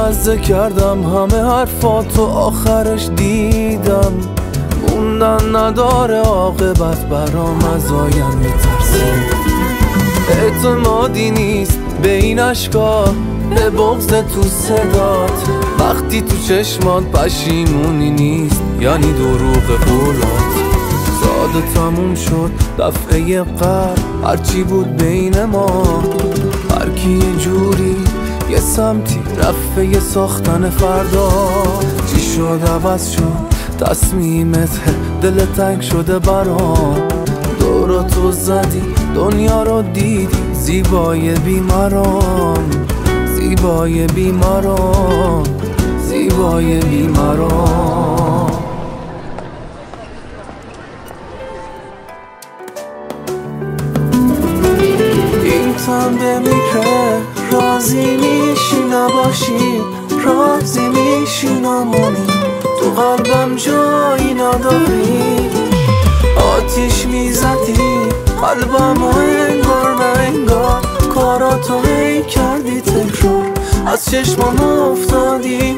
مزه کردم همه حرفاتو آخرش دیدم، موندن نداره عاقبت برام از آینده ترسیم. اعتمادی نیست به این اشکا، به بغض تو صدات، وقتی تو چشمات پشیمونی نیست یعنی دروغ قولات. ساده تموم شد دفعه قبل هرچی بود بین ما، هرکی یه جوری یه سمتی رفته ساختن فردا. چی شد عوض شد تصمیمت، دل تنگ شده برام، دوراتو زدی دنیا رو دیدی، زیبای بیماران، زیبای بیماران، زیبای بیماران. این تنبه میگه راضی میشی نباشی، راضی میشی نمونی، تو قلبم جایی نداری. آتیش میزدی قلبم و انگار نه انگار، کاراتو هی کردی تکرار، از چشمم افتادی